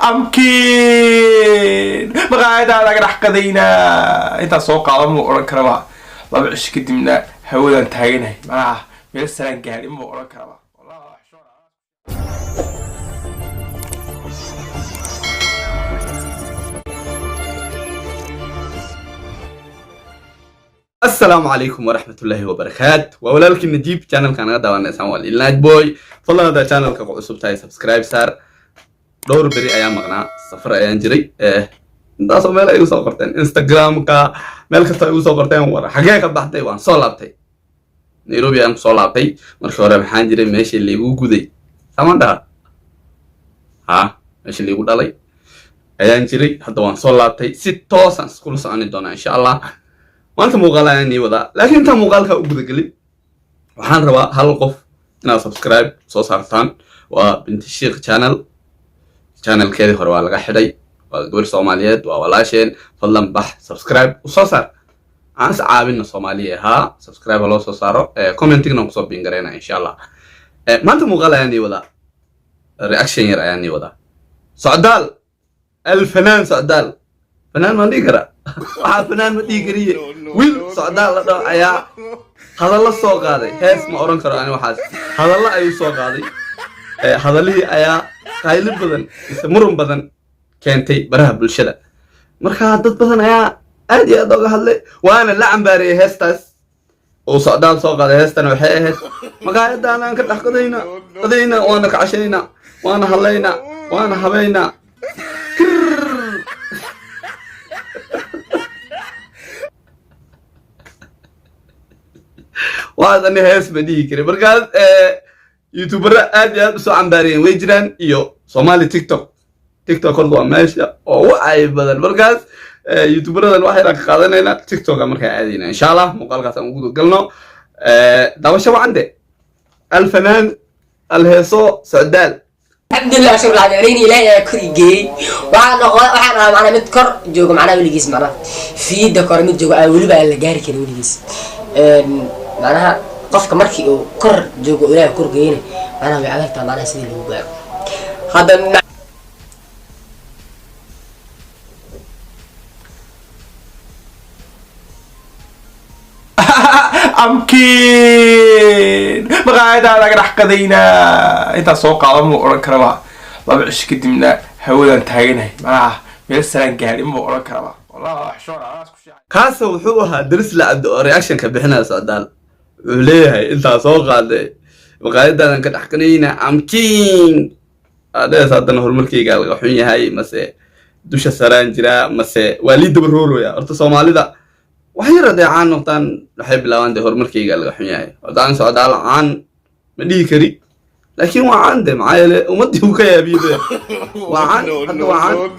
أمكن مقاعد على راح قضينا أنت سوق على مو أورك كرما ما بعش كدمنا هودا انتهينا ما بيرسلن قال مو أورك كرما والله حشورة. السلام عليكم ورحمة الله وبركاته وولالك النجيب channel كان هذا وانا ساموال الناج بوي فالله هذا channel كقو عصب تاي سبسكرايب صار دور بري أيام مقنع سفر أيام جري انت أصلا ميلا يوصل قرتين انستغرام كا ميلا كتا يوصل قرتين ورا حقيقة بحتي وان صولابتي نيروبي أنا صولابتي مرشورة بحان جري ماشي اللي يقو دي سامان ده ها ماشي اللي يقو دالي أيام جري هذا وان صولابتي 6,000 سكول ساني دونا إن شاء الله maanta muuqaal ayaan nii wadaa laakiin intaan muuqaalka u gudagelin waxaan rabaa hal qof inaad subscribe soo saartaan waa binti sheekh channelkeedii hore waa laga xidhay waa gabar Soomaaliyeed waa walaasheen fadlan bax subscribe u soo saar aan is caawinna Soomaaliye ha subscribe loo soo saaro commenting ku soo bingareena insha Allah maanta muuqaal ayaan nii wadaa reaction yar ayaan nii wadaa Socdaal الفنان Socdaal فنان ما نقرأ فنان ما تيجريه ويل Socdaal لا ده أيا هذا الله سوق هذا هيس ما أورن كرا أنا واحد هذا الله أيو سوق هذا هذا اللي أيا قايل بدن يسمرهم بدن كنتي براه بالشدة مركها ضد بدن أيا أدي أدوق هذا وأنا لا عم بري هيستاس وSocdaal سوق هذا هيستنا وحيه ما قاعد أنا كنت قدينا وأنا كعشينا وأنا هلينا وأنا هبينا وهذا أنا هيس بدي كري بركات يوتيوبر أدي بسوا عم بارين ويجران إيو صومالي تيك توك كله ماشي أو أي بدل بركات يوتيوبر هذا الواحد راح قادنا هنا تيك توك أمريكا عادينا إن شاء الله مقالقة موجودة قلنا ده وش عندي الفنان الهيصو Socdaal الحمد لله شكرا على عيني لا كريجي وأنا معنا متكر جوج معنا وليجيس معنا في دكار متجوج أولي بقى اللي جاري كده وليجيس معناها قفك مركي أو كر جوج ولا كر جيني معناها بيعادك طبعا معناها سيد اللي هو هذا أمكن مقاعد على راح قضينا أنت سوق على مو أورك كرما ما بعش كدمنا هودا انتهينا ما بيرسلن قال مو أورك كرما والله حشورة كاسو وحوها درس لعبد رياكشن كبحنا Socdaal وليه انت سوق هذا مقاعد أنا كنت حكينا أمكن هذا صدقنا هرملكي قال وحني هاي مسا دوشة سران جرا مسا والد برورو يا أرت Soomaali ده وحيرة ده عن نقطان نحب لو عنده هرملكي قال وحني ودان Socdaal عن مدي كري لكن وعنده معايا ومدي وكيا بيده وعن حتى وعن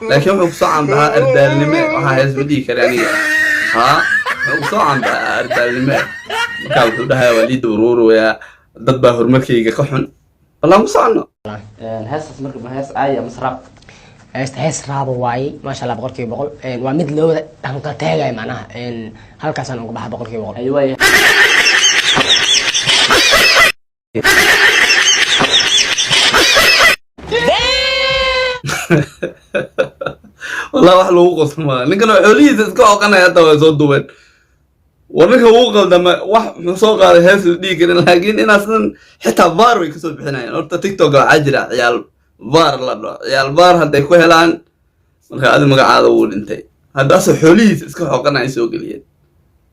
لكن هو صعب بها أردال لما وهاي مدي كري يعني ها هو صعب بها أردال لما كان ده والد برورو يا ضد به هرملكي كحن والله مصعنا هسه مركب هسه آية مسرق هسه راب واي ما شاء الله بقول كي بقول ومد لو هم كتاجي معناها هل كسان أقول بحب بقول كي بقول أيوة والله واحد لو قسم ما لكن عليه تسقى قنا يتوه صدوين ورنك هو قدما واحد سوق هذا هيس دي كده لكن أنا أصلا حتى فار ويكسب بحناين أرتا تيك توك عجرة عيال فار لا عيال فار هذا يكون هلان هذا ما قاعد أقول أنت هذا أصلا حولي تسقى قنا يسوق ليه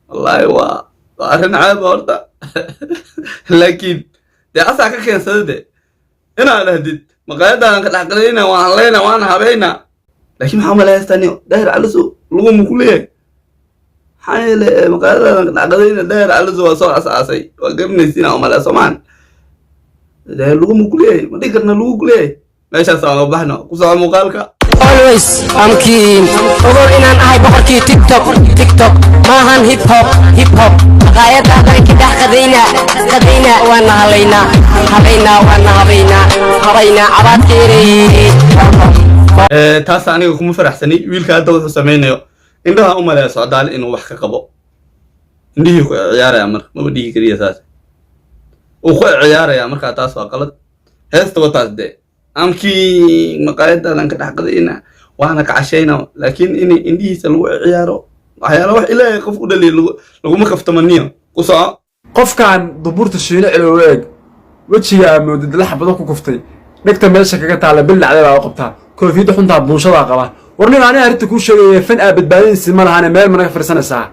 والله وأرن عيب أرتا لكن ده أصلا كان سدد أنا هديت مقاعد أنا كنت حقلينا وعلينا وأنا هبينا لكن محمد لا يستني داير على سو لقوم كليه حايل مقاعد أنا كنت حقلينا داير على سو صار أساسي وقرني سينا وملا سمان داير لقوم كليه ما تقدرنا لقوم كليه ماشي صار بحنا قصة مقالك always أمكن أقول إن أنا هاي بحكي تيك توك ما هن هيب هوب غاية هذا كده خدينا وانا هبينا وانا هبينا عباد كيري taas aniga kuma faraxsani wiilka hadda wuxuu sameeyo indhaha u maleeyo Socdaal inuu wax ka qabo indhihii ku ciyaaraya mar ma dhigi kariya taas uu ku ciyaaraya marka taas waa qalad heesta wataas de amkii maqaayadadan ka dhaqadayna waana ka cashayna laakiin in indhihiisa lagu ciyaaro waxyaalo wax ilaahay qof u dhaliyo laguma kaftamaniyo ku soo qofkan duburta shiina cilowleeg wajiga amoodid la xabado ku kuftay dhigta meesha kaga taala bil dhacday baa qabtaa koofiyada xunta buunshada qaba warnin aan arinta ku sheegay fan badbaadinsi ma lahayn meel mana farsanaysaa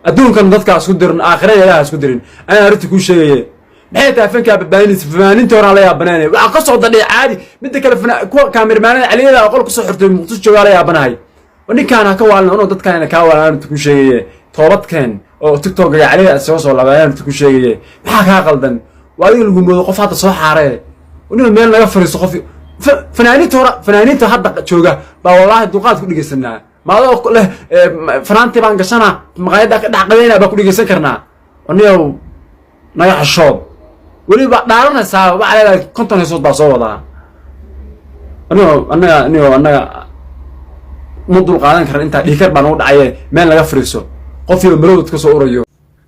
adduunkan dadka isku dirin aakhirada ilaaha isku dirin aan arinta ku sheegay maxay tahay fanka badbaadinsi fanaaniinta hore la yaabanaanay waxa ka soo dadhay caadi mid kale kuwa kaamiramanada caliyada qol ku soo xirtay muqdisho jooga la yaabanahay ninkaan ka waalna oo dadkaan ka waalna arinta ku sheegay toobadkeen oo TikTok ga caliyada soo laabaan arinta ku sheegay maxaa ka qaldan waa lagu moodo qof hadda soo xaaray ونحن مين لا يفرس قفي فنانيته hadda jooga baa wallahi duqaad ku dhigeysanaa ma له fanaanti baan gashana maqaayada ka dhaqadeena baa ku dhigeysan karnaa aniyo naga xashoob wali ba dhaaranaysaa waxa leedahay konton heesood baa soo wadaa aniyo mudul qaadan karan inta dhikar baan u dhacay meel laga fariiso qof iyo marowd ka soo urayo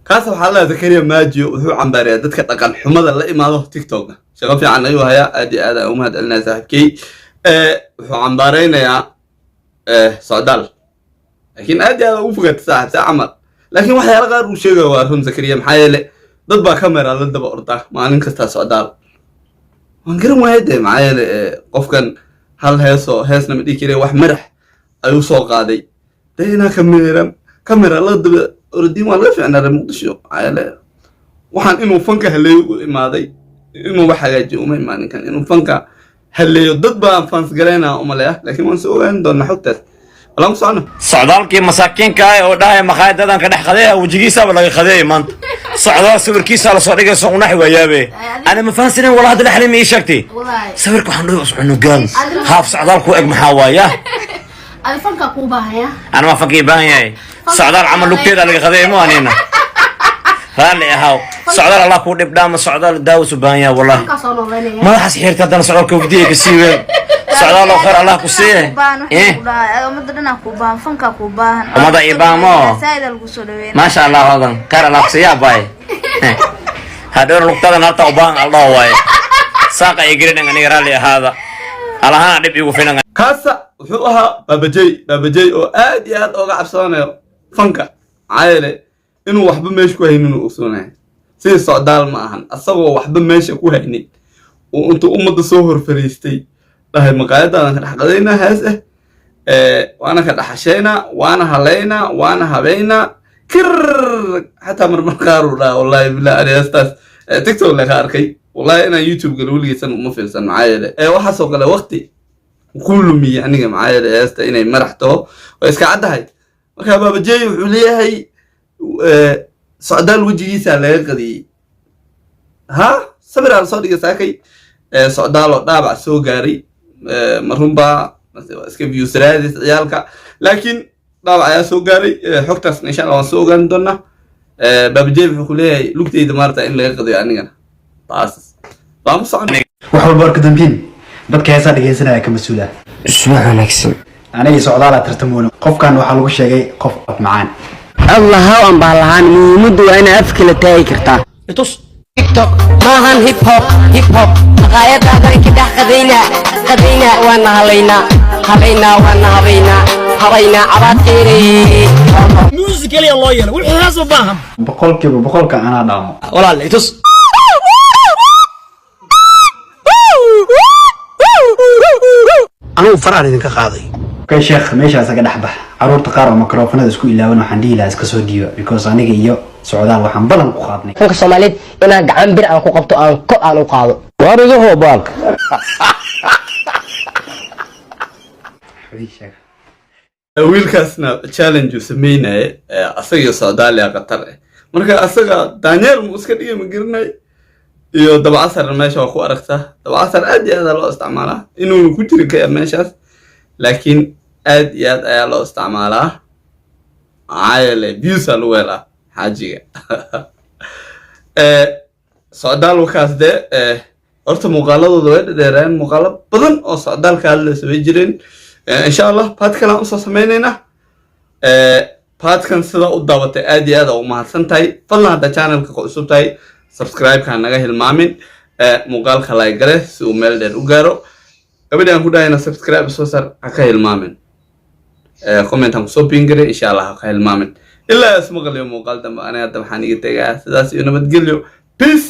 kaas waxaa la Zakaria Maajiyo wuxuu cambaaraya dadka dhaqan xumada la imaado TikTok shaqo fiican ayuu hayaa aad u mahad celinaa saaxiibkay wuxuu cambaaraynayaa socdaal laakiin aad ugu fogaataa saaxiibta camal laakiin waxyaalo qaar uu sheegay waa run Zakaria maxaa yeelay dad baa kamera la daba orda maalin kasta socdaal waan garan waayay maxaa yeelay qofkan hal heesna ma dhigi karay wax madax ayuu soo qaaday deena kamera la daba orodin waa laga fiicnaa muqdisho ayale waxaan inuu fanka haleeyo u imaaday inuu wax hagaajiyo uma imaanin kan inuu fanka haleeyo dad baan fans gareena uma leeyahay laakiin waan soo ogaan doonaa xogtaas walaan ku socno socdaalkii masaakiinka ah oo dhahay maqaayadadan ka dhex qaday wajigiisa laga qaday maanta socdaal sawirkiisa la soo dhigay soo unax wayaabe ana ma fahansanin walahi hada xalimi ii sheegtay sawirka waxaan dhigay usbuuc nugaan haaf socdaal ku eg maxaa waaya fanka ku baahaya ana ma fakii baan yahay socdaal camal lugteeda laga qaday ma anina raalli ahaw socdaal Allah ku dhibdhaama socdaal daawus baan yahay wallahi ma xas xirta dan socdaal ku wadiye ka siiween socdaal oo khayr Allah ku siiye umadana ku baan fanka ku baahan umada ibaamo saayidal ku soo dhaweeyay ma sha Allah hodan khayr Allah ku siiya baay hadhoor lugtada narta u baan Allah waay saaqa ay girin aniga raalli ahaada Allahana dhib igu filan kaasa wuxuu ahaa baabajay oo aad iyo aad uga cabsanayo fanka caayile inuu waxba meesha ku haynin uu ogsoonahay si socdaal ma ahan asagoo waxba meesha ku haynin oo intuu umada soo horfariistay dhahay maqaayadadan ka dhaqadayna hees waana ka dhaxashayna waana halayna waana habayna kir hatta marmar qaar u dhaa wallahi bilaa ariyastaas TikTok la arkay wallahi inaan YouTube gal waligiisan uma fiirsan caayile waxa soo kale waqti kulmi aniga macaayada heesta inay maraxto oo iska cadahay marka baabajay wuxuu leeyahay socdaal wajigiisa laga qadiyay ha sabir aan soo dhigay saakay socdaal oo dhaabac soo gaaray marunba iska views raadis ciyaalka laakiin dhaabac ayaa soo gaaray xogtaas insha Allah waan soo ogaan doonaa baabajay wuxuu leeyahay lugtayda maarta in laga qadiyo anigana taas waan soconay wax walba ka dambiin dadka heesaa dhageysanaya ka mas'uula isma wanaagsan aniga socdaala tartamoona qofkan waxa lagu sheegay qof macaan Allah aan baalahan muhiimadu waa in afka la taagi kartaa itus TikTok maahan hip hop maqaayadadan ka dhex qadayna waana habayna abaadkeeray music kaliya loo yeelo wixii hees u baahan boqolka ana dhaamo walaal itus anuu faraan idinka qaaday okay sheekh meeshaas ka dhaxbax caruurta qaar oo mikrofoonada isku ilaawan waxaan dhihi lahaa iska soo dhiiba because aniga iyo socdaal waxaan balan ku qaadnay fanka Soomaaliyeed inaan gacan bir aan ku qabto aan kor aan u qaado waan iga hoobaalka wiilkaasna challenge uu sameynay asaga socdaal qatar marka asaga Daniel mu iska dhigay ma garanay iyo dabacasar meesha ku aragta dabacasar aad iyo aad loo isticmaalaa inuu ku jiri karo meeshaas laakiin aad iyo aad ayaa loo isticmaalaa caayile views lagu helaa xaajiga socdaal wakaas de horta muuqaaladooda way dheereen muuqaalo badan oo socdaalka la soo jireen insha Allah podcast aan soo sameeynayna podcast sida u daabatay aad iyo aad u mahadsantahay fadlan hada channelka ku cusub tahay subscribe ka naga hilmaamin muuqaalka like gare si uu meel dheer u gaaro gabadhi aan ku dhahayna subscribe soo sar ha ka hilmaamin comment aan kusoo pingare insha allah ha ka hilmaamin ilaa ismaqliyo muuqaal dambe aniga hadda waxaan iga tegaa sidaas iyo nabadgelyo peace